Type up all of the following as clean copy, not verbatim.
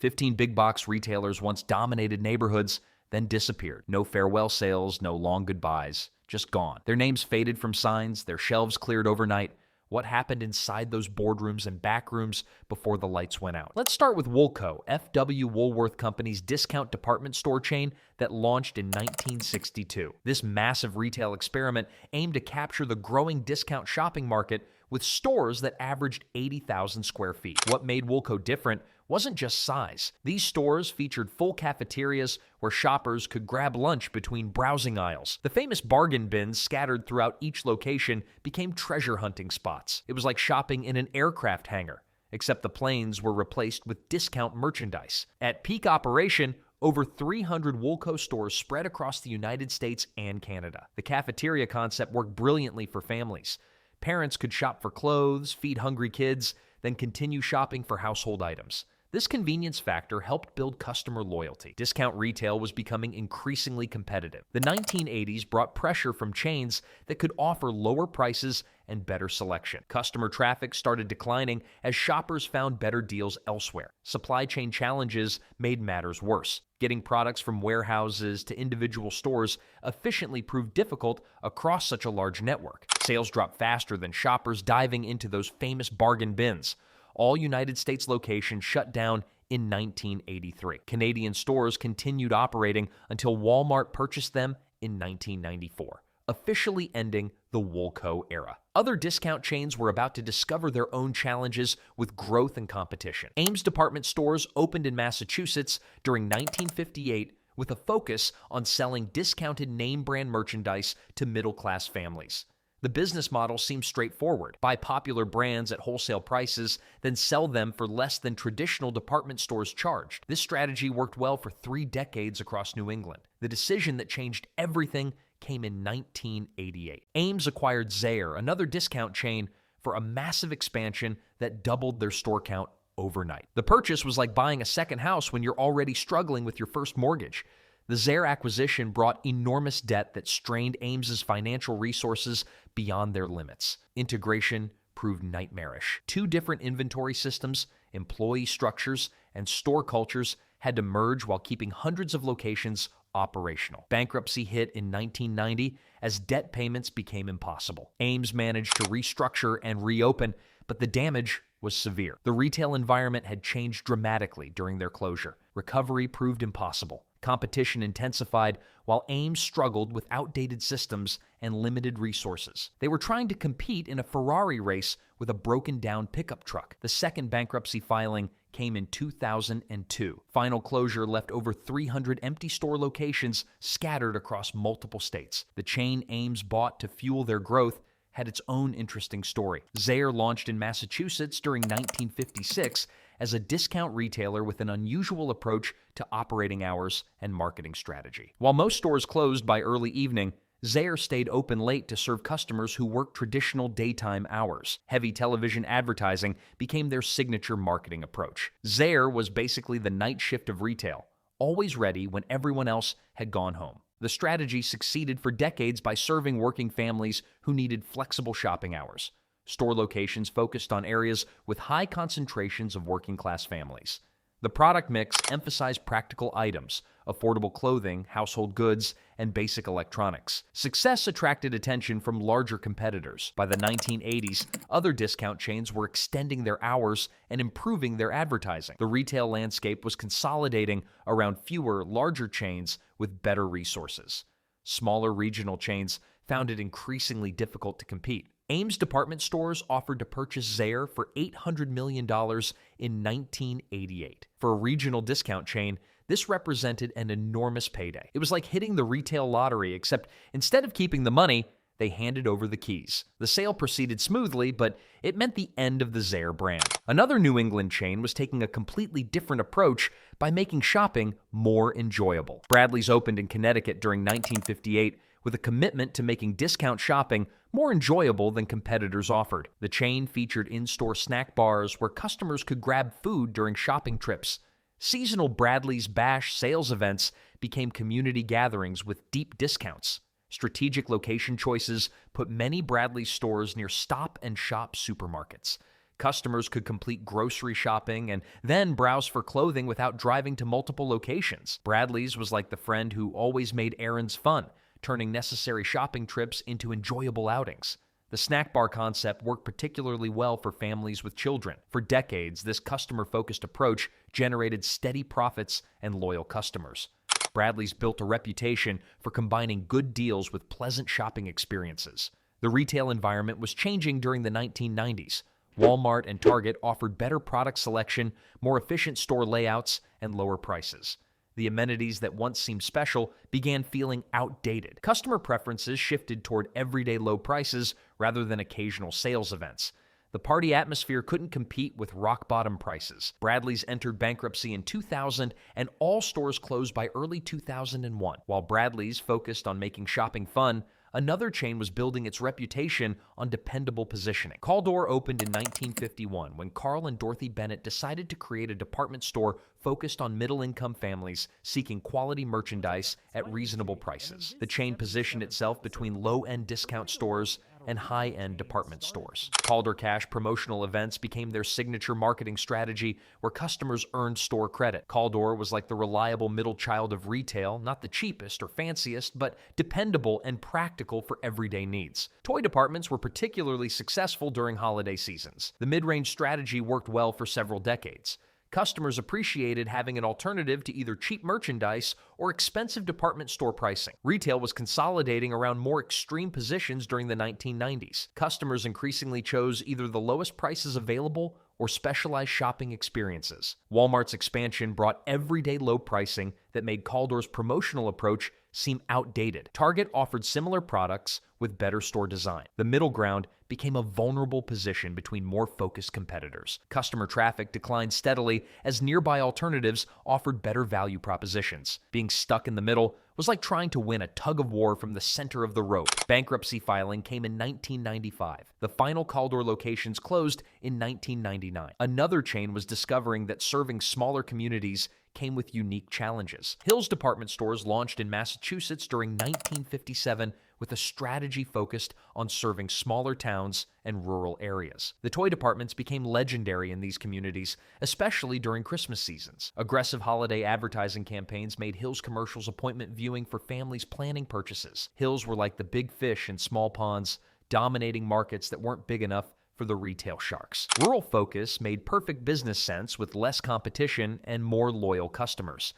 15 big box retailers once dominated neighborhoods, then disappeared. No farewell sales, no long goodbyes, just gone. Their names faded from signs, their shelves cleared overnight. What happened inside those boardrooms and back rooms before the lights went out? Let's start with Wulco, F.W. Woolworth Company's discount department store chain that launched in 1962. This massive retail experiment aimed to capture the growing discount shopping market with stores that averaged 80,000 square feet. What made Wulco different wasn't just size. These stores featured full cafeterias where shoppers could grab lunch between browsing aisles. The famous bargain bins scattered throughout each location became treasure hunting spots. It was like shopping in an aircraft hangar, except the planes were replaced with discount merchandise. At peak operation, over 300 Wulco stores spread across the United States and Canada. The cafeteria concept worked brilliantly for families. Parents could shop for clothes, feed hungry kids, then continue shopping for household items. This convenience factor helped build customer loyalty. Discount retail was becoming increasingly competitive. The 1980s brought pressure from chains that could offer lower prices and better selection. Customer traffic started declining as shoppers found better deals elsewhere. Supply chain challenges made matters worse. Getting products from warehouses to individual stores efficiently proved difficult across such a large network. Sales dropped faster than shoppers diving into those famous bargain bins. All United States locations shut down in 1983. Canadian stores continued operating until Walmart purchased them in 1994, officially ending the Wulco era. Other discount chains were about to discover their own challenges with growth and competition. Ames department stores opened in Massachusetts during 1958 with a focus on selling discounted name brand merchandise to middle-class families. The business model seems straightforward. Buy popular brands at wholesale prices, then sell them for less than traditional department stores charged. This strategy worked well for 3 decades across New England. The decision that changed everything came in 1988. Ames acquired Zaire, another discount chain, for a massive expansion that doubled their store count overnight. The purchase was like buying a second house when you're already struggling with your first mortgage. The Zaire acquisition brought enormous debt that strained Ames's financial resources beyond their limits. Integration proved nightmarish. 2 different inventory systems, employee structures, and store cultures had to merge while keeping hundreds of locations operational. Bankruptcy hit in 1990 as debt payments became impossible. Ames managed to restructure and reopen, but the damage was severe. The retail environment had changed dramatically during their closure. Recovery proved impossible. Competition intensified while Ames struggled with outdated systems and limited resources. They were trying to compete in a Ferrari race with a broken-down pickup truck. The second bankruptcy filing came in 2002. Final closure left over 300 empty store locations scattered across multiple states. The chain Ames bought to fuel their growth had its own interesting story. Zaire launched in Massachusetts during 1956 as a discount retailer with an unusual approach to operating hours and marketing strategy. While most stores closed by early evening, Zaire stayed open late to serve customers who worked traditional daytime hours. Heavy television advertising became their signature marketing approach. Zaire was basically the night shift of retail, always ready when everyone else had gone home. The strategy succeeded for decades by serving working families who needed flexible shopping hours. Store locations focused on areas with high concentrations of working-class families. The product mix emphasized practical items, affordable clothing, household goods, and basic electronics. Success attracted attention from larger competitors. By the 1980s, other discount chains were extending their hours and improving their advertising. The retail landscape was consolidating around fewer, larger chains with better resources. Smaller regional chains found it increasingly difficult to compete. Ames department stores offered to purchase Zaire for $800 million in 1988. For a regional discount chain, this represented an enormous payday. It was like hitting the retail lottery, except instead of keeping the money, they handed over the keys. The sale proceeded smoothly, but it meant the end of the Zaire brand. Another New England chain was taking a completely different approach by making shopping more enjoyable. Bradley's opened in Connecticut during 1958 with a commitment to making discount shopping more enjoyable than competitors offered. The chain featured in-store snack bars where customers could grab food during shopping trips. Seasonal Bradley's Bash sales events became community gatherings with deep discounts. Strategic location choices put many Bradley stores near stop-and-shop supermarkets. Customers could complete grocery shopping and then browse for clothing without driving to multiple locations. Bradley's was like the friend who always made errands fun, turning necessary shopping trips into enjoyable outings. The snack bar concept worked particularly well for families with children. For decades, this customer-focused approach generated steady profits and loyal customers. Bradley's built a reputation for combining good deals with pleasant shopping experiences. The retail environment was changing during the 1990s. Walmart and Target offered better product selection, more efficient store layouts, and lower prices. The amenities that once seemed special began feeling outdated. Customer preferences shifted toward everyday low prices rather than occasional sales events. The party atmosphere couldn't compete with rock-bottom prices. Bradley's entered bankruptcy in 2000, and all stores closed by early 2001. While Bradley's focused on making shopping fun, another chain was building its reputation on dependable positioning. Caldor opened in 1951 when Carl and Dorothy Bennett decided to create a department store focused on middle-income families seeking quality merchandise at reasonable prices. The chain positioned itself between low-end discount stores and high-end department stores. Caldor Cash promotional events became their signature marketing strategy where customers earned store credit. Caldor was like the reliable middle child of retail, not the cheapest or fanciest, but dependable and practical for everyday needs. Toy departments were particularly successful during holiday seasons. The mid-range strategy worked well for several decades. Customers appreciated having an alternative to either cheap merchandise or expensive department store pricing. Retail was consolidating around more extreme positions during the 1990s. Customers increasingly chose either the lowest prices available or specialized shopping experiences. Walmart's expansion brought everyday low pricing that made Caldor's promotional approach seem outdated. Target offered similar products with better store design. The middle ground became a vulnerable position between more focused competitors. Customer traffic declined steadily as nearby alternatives offered better value propositions. Being stuck in the middle was like trying to win a tug-of-war from the center of the rope. Bankruptcy filing came in 1995. The final Caldor locations closed in 1999. Another chain was discovering that serving smaller communities came with unique challenges. Hills department stores launched in Massachusetts during 1957 with a strategy focused on serving smaller towns and rural areas. The toy departments became legendary in these communities, especially during Christmas seasons. Aggressive holiday advertising campaigns made Hills commercials appointment viewing for families planning purchases. Hills were like the big fish in small ponds, dominating markets that weren't big enough for the retail sharks. Rural focus made perfect business sense with less competition and more loyal customers.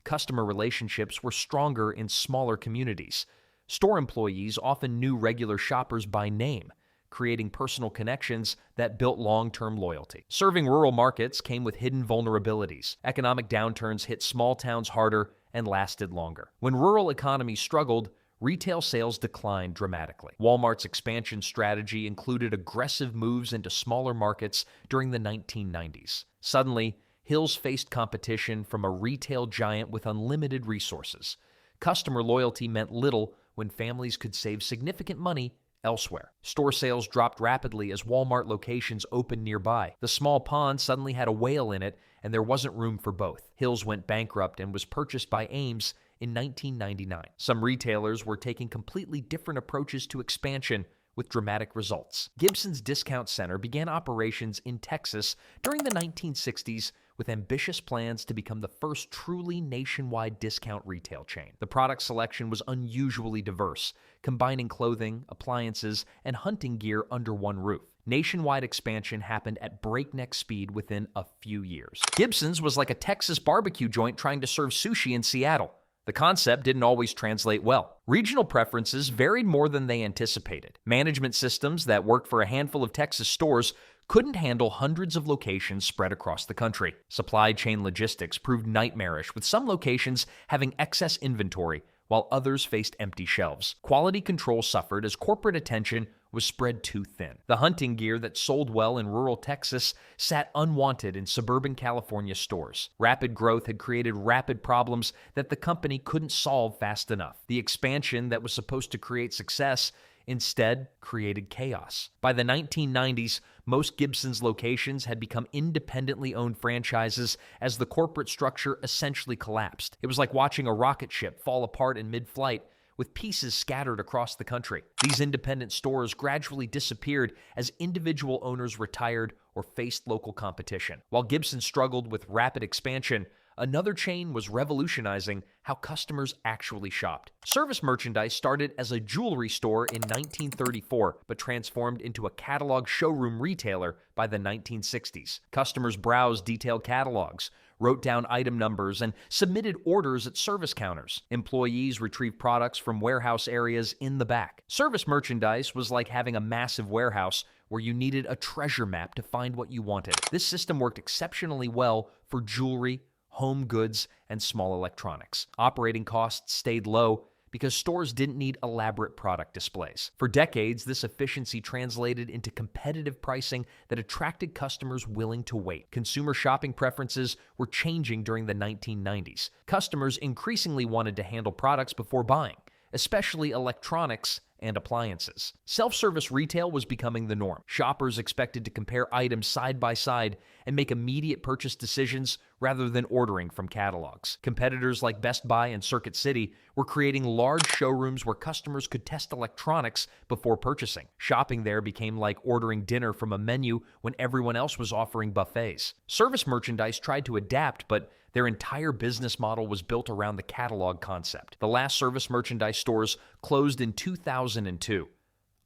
Customer relationships were stronger in smaller communities. Store employees often knew regular shoppers by name, creating personal connections that built long-term loyalty. Serving rural markets came with hidden vulnerabilities. Economic downturns hit small towns harder and lasted longer. When rural economies struggled, retail sales declined dramatically. Walmart's expansion strategy included aggressive moves into smaller markets during the 1990s. Suddenly, Hills faced competition from a retail giant with unlimited resources. Customer loyalty meant little when families could save significant money elsewhere. Store sales dropped rapidly as Walmart locations opened nearby. The small pond suddenly had a whale in it, and there wasn't room for both. Hills went bankrupt and was purchased by Ames in 1999. Some retailers were taking completely different approaches to expansion with dramatic results. Gibson's Discount Center began operations in Texas during the 1960s with ambitious plans to become the first truly nationwide discount retail chain. The product selection was unusually diverse, combining clothing, appliances, and hunting gear under one roof. Nationwide expansion happened at breakneck speed within a few years. Gibson's was like a Texas barbecue joint trying to serve sushi in Seattle. The concept didn't always translate well. Regional preferences varied more than they anticipated. Management systems that worked for a handful of Texas stores couldn't handle hundreds of locations spread across the country. Supply chain logistics proved nightmarish, with some locations having excess inventory while others faced empty shelves. Quality control suffered as corporate attention was spread too thin. The hunting gear that sold well in rural Texas sat unwanted in suburban California stores. Rapid growth had created rapid problems that the company couldn't solve fast enough. The expansion that was supposed to create success instead created chaos. By the 1990s, most Gibson's locations had become independently owned franchises as the corporate structure essentially collapsed. It was like watching a rocket ship fall apart in mid-flight, with pieces scattered across the country. These independent stores gradually disappeared as individual owners retired or faced local competition. While Gibson struggled with rapid expansion, another chain was revolutionizing how customers actually shopped. Service merchandise started as a jewelry store in 1934, but transformed into a catalog showroom retailer by the 1960s. Customers browsed detailed catalogs, wrote down item numbers, and submitted orders at service counters. Employees retrieved products from warehouse areas in the back. Service merchandise was like having a massive warehouse where you needed a treasure map to find what you wanted. This system worked exceptionally well for jewelry, home goods, and small electronics. Operating costs stayed low because stores didn't need elaborate product displays. For decades, this efficiency translated into competitive pricing that attracted customers willing to wait. Consumer shopping preferences were changing during the 1990s. Customers increasingly wanted to handle products before buying, especially electronics and appliances. Self-service retail was becoming the norm. Shoppers expected to compare items side by side and make immediate purchase decisions rather than ordering from catalogs. Competitors like Best Buy and Circuit City were creating large showrooms where customers could test electronics before purchasing. Shopping there became like ordering dinner from a menu when everyone else was offering buffets. Service merchandise tried to adapt, but their entire business model was built around the catalog concept. The last service merchandise stores closed in 2002.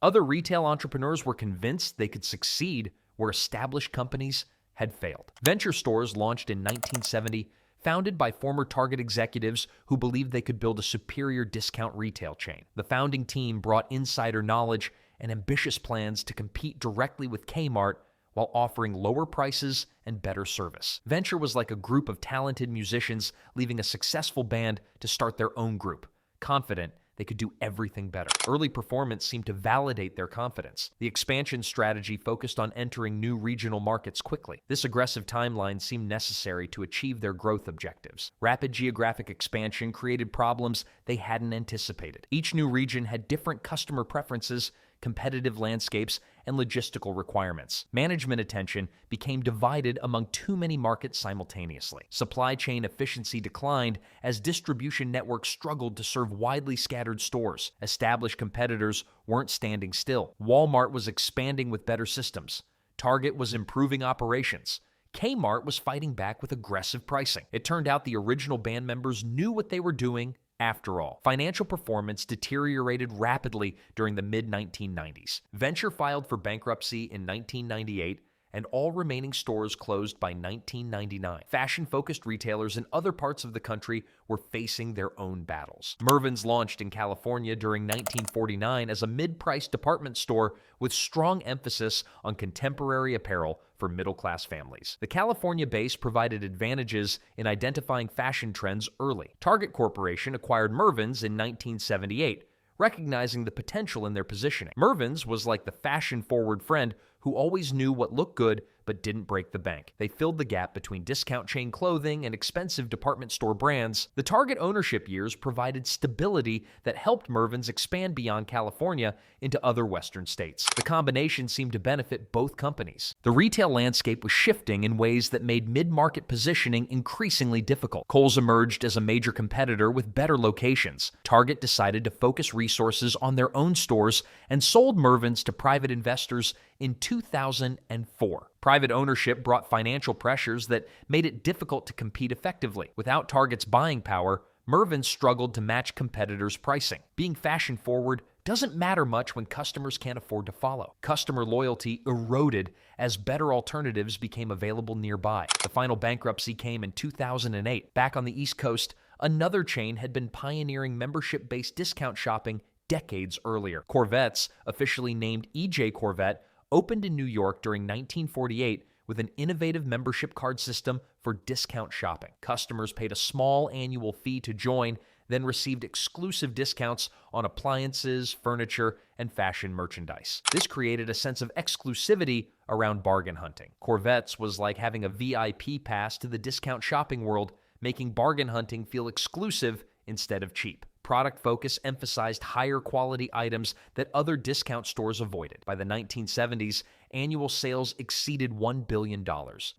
Other retail entrepreneurs were convinced they could succeed where established companies had failed. Venture stores launched in 1970, founded by former Target executives who believed they could build a superior discount retail chain. The founding team brought insider knowledge and ambitious plans to compete directly with Kmart while offering lower prices and better service. Venture was like a group of talented musicians leaving a successful band to start their own group, confident they could do everything better. Early performance seemed to validate their confidence. The expansion strategy focused on entering new regional markets quickly. This aggressive timeline seemed necessary to achieve their growth objectives. Rapid geographic expansion created problems they hadn't anticipated. Each new region had different customer preferences, competitive landscapes, and logistical requirements. Management attention became divided among too many markets simultaneously. Supply chain efficiency declined as distribution networks struggled to serve widely scattered stores. Established competitors weren't standing still. Walmart was expanding with better systems. Target was improving operations. Kmart was fighting back with aggressive pricing. It turned out the original band members knew what they were doing. After all, financial performance deteriorated rapidly during the mid-1990s. Venture filed for bankruptcy in 1998, and all remaining stores closed by 1999. Fashion-focused retailers in other parts of the country were facing their own battles. Mervyn's launched in California during 1949 as a mid-priced department store with strong emphasis on contemporary apparel for middle-class families. The California base provided advantages in identifying fashion trends early. Target Corporation acquired Mervyn's in 1978, recognizing the potential in their positioning. Mervyn's was like the fashion-forward friend who always knew what looked good but didn't break the bank. They filled the gap between discount chain clothing and expensive department store brands. The Target ownership years provided stability that helped Mervyn's expand beyond California into other Western states. The combination seemed to benefit both companies. The retail landscape was shifting in ways that made mid-market positioning increasingly difficult. Kohl's emerged as a major competitor with better locations. Target decided to focus resources on their own stores and sold Mervyn's to private investors in 2004. Private ownership brought financial pressures that made it difficult to compete effectively. Without Target's buying power, Mervyn struggled to match competitors' pricing. Being fashion-forward doesn't matter much when customers can't afford to follow. Customer loyalty eroded as better alternatives became available nearby. The final bankruptcy came in 2008. Back on the East Coast, another chain had been pioneering membership-based discount shopping decades earlier. Corvettes, officially named EJ Corvette, opened in New York during 1948 with an innovative membership card system for discount shopping. Customers paid a small annual fee to join, then received exclusive discounts on appliances, furniture, and fashion merchandise. This created a sense of exclusivity around bargain hunting. Corvettes was like having a VIP pass to the discount shopping world, making bargain hunting feel exclusive instead of cheap. Product focus emphasized higher quality items that other discount stores avoided. By the 1970s, annual sales exceeded $1 billion.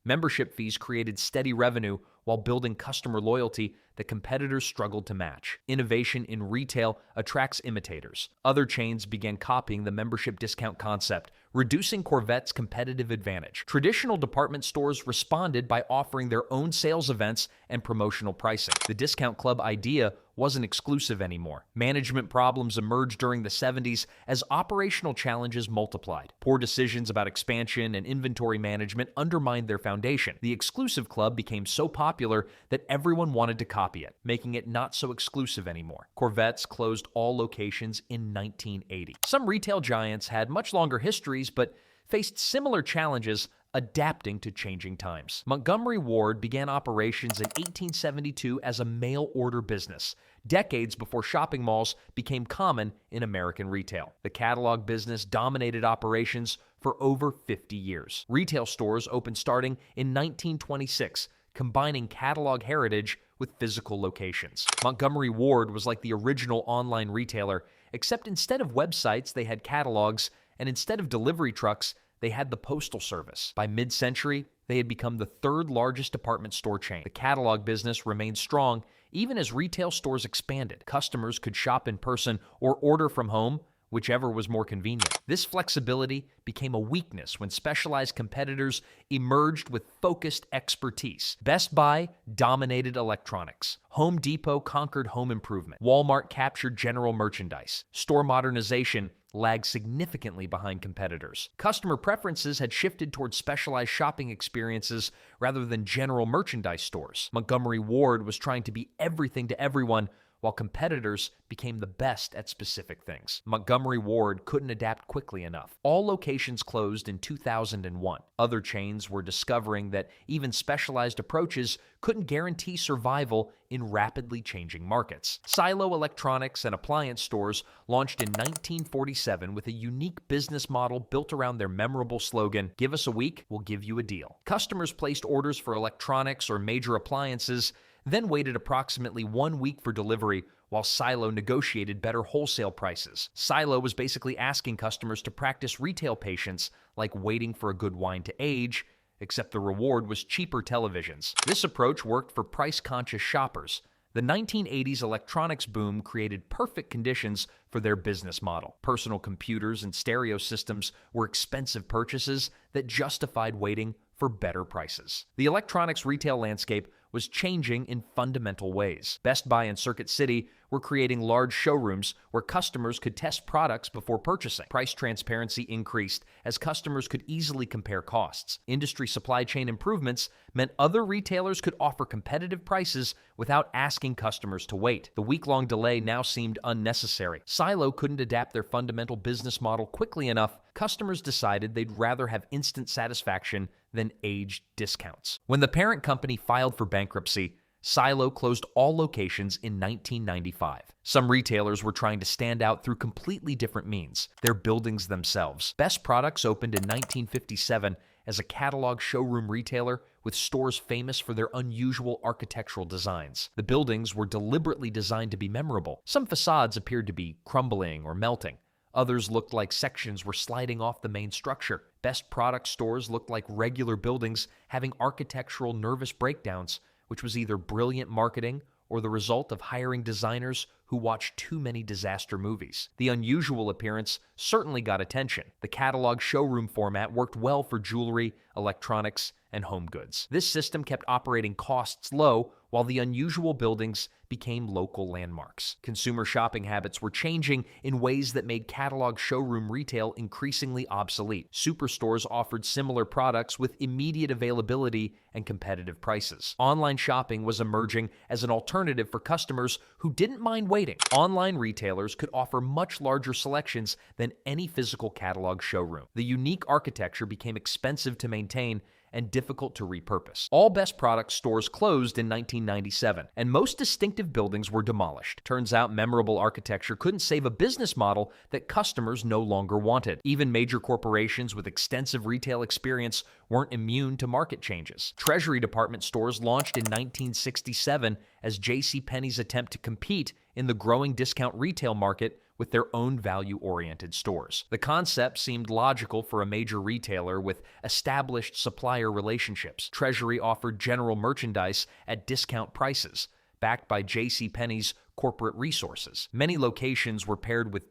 Membership fees created steady revenue while building customer loyalty that competitors struggled to match. Innovation in retail attracts imitators. Other chains began copying the membership discount concept, reducing Corvette's competitive advantage. Traditional department stores responded by offering their own sales events and promotional pricing. The discount club idea wasn't exclusive anymore. Management problems emerged during the 70s as operational challenges multiplied. Poor decisions about expansion and inventory management undermined their foundation. The exclusive club became so popular that everyone wanted to copy it, making it not so exclusive anymore. Corvettes closed all locations in 1980. Some retail giants had much longer histories, but faced similar challenges adapting to changing times. Montgomery Ward began operations in 1872 as a mail-order business, decades before shopping malls became common in American retail. The catalog business dominated operations for over 50 years. Retail stores opened starting in 1926, combining catalog heritage with physical locations. Montgomery Ward was like the original online retailer, except instead of websites, they had catalogs, and instead of delivery trucks, they had the postal service. By mid-century, they had become the third largest department store chain. The catalog business remained strong even as retail stores expanded. Customers could shop in person or order from home, whichever was more convenient. This flexibility became a weakness when specialized competitors emerged with focused expertise. Best Buy dominated electronics. Home Depot conquered home improvement. Walmart captured general merchandise. Store modernization lagged significantly behind competitors. Customer preferences had shifted towards specialized shopping experiences rather than general merchandise stores. Montgomery Ward was trying to be everything to everyone, while competitors became the best at specific things. Montgomery Ward couldn't adapt quickly enough. All locations closed in 2001. Other chains were discovering that even specialized approaches couldn't guarantee survival in rapidly changing markets. Silo Electronics and appliance stores launched in 1947 with a unique business model built around their memorable slogan, "Give us a week, we'll give you a deal." Customers placed orders for electronics or major appliances, then waited approximately 1 week for delivery while Silo negotiated better wholesale prices. Silo was basically asking customers to practice retail patience, like waiting for a good wine to age, except the reward was cheaper televisions. This approach worked for price-conscious shoppers. The 1980s electronics boom created perfect conditions for their business model. Personal computers and stereo systems were expensive purchases that justified waiting for better prices. The electronics retail landscape was changing in fundamental ways. Best Buy and Circuit City were creating large showrooms where customers could test products before purchasing. Price transparency increased as customers could easily compare costs. Industry supply chain improvements meant other retailers could offer competitive prices without asking customers to wait. The week-long delay now seemed unnecessary. Silo couldn't adapt their fundamental business model quickly enough. Customers decided they'd rather have instant satisfaction than aged discounts. When the parent company filed for bankruptcy, Silo closed all locations in 1995. Some retailers were trying to stand out through completely different means, their buildings themselves. Best Products opened in 1957 as a catalog showroom retailer with stores famous for their unusual architectural designs. The buildings were deliberately designed to be memorable. Some facades appeared to be crumbling or melting. Others looked like sections were sliding off the main structure. Best Product stores looked like regular buildings having architectural nervous breakdowns, which was either brilliant marketing or the result of hiring designers who watched too many disaster movies. The unusual appearance certainly got attention. The catalog showroom format worked well for jewelry, electronics, and home goods. This system kept operating costs low while the unusual buildings became local landmarks. Consumer shopping habits were changing in ways that made catalog showroom retail increasingly obsolete. Superstores offered similar products with immediate availability and competitive prices. Online shopping was emerging as an alternative for customers who didn't mind waiting. Online retailers could offer much larger selections than any physical catalog showroom. The unique architecture became expensive to maintain and difficult to repurpose. All Best Product stores closed in 1997, and most distinctive buildings were demolished. Turns out memorable architecture couldn't save a business model that customers no longer wanted. Even major corporations with extensive retail experience weren't immune to market changes. Treasury department stores launched in 1967 as J.C. Penney's attempt to compete in the growing discount retail market with their own value-oriented stores. The concept seemed logical for a major retailer with established supplier relationships. Treasury offered general merchandise at discount prices, backed by Penney's corporate resources. Many locations were paired with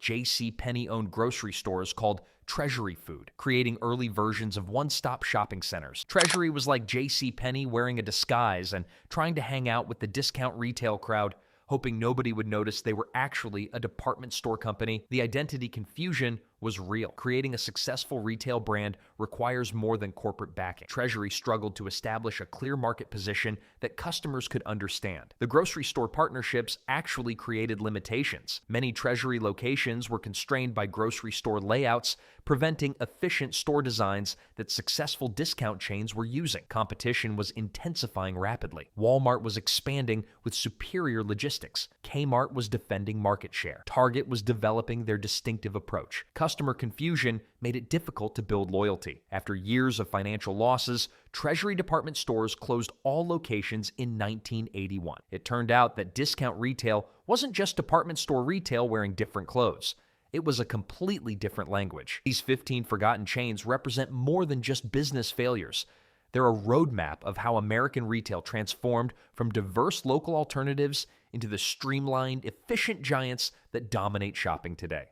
Penney-owned grocery stores called Treasury Food, creating early versions of one-stop shopping centers. Treasury was like Penney wearing a disguise and trying to hang out with the discount retail crowd, hoping nobody would notice they were actually a department store company. The identity confusion was real. Creating a successful retail brand requires more than corporate backing. Treasury struggled to establish a clear market position that customers could understand. The grocery store partnerships actually created limitations. Many Treasury locations were constrained by grocery store layouts, preventing efficient store designs that successful discount chains were using. Competition was intensifying rapidly. Walmart was expanding with superior logistics. Kmart was defending market share. Target was developing their distinctive approach. Customer confusion made it difficult to build loyalty. After years of financial losses, Treasury department stores closed all locations in 1981. It turned out that discount retail wasn't just department store retail wearing different clothes. It was a completely different language. These 15 forgotten chains represent more than just business failures. They're a roadmap of how American retail transformed from diverse local alternatives into the streamlined, efficient giants that dominate shopping today.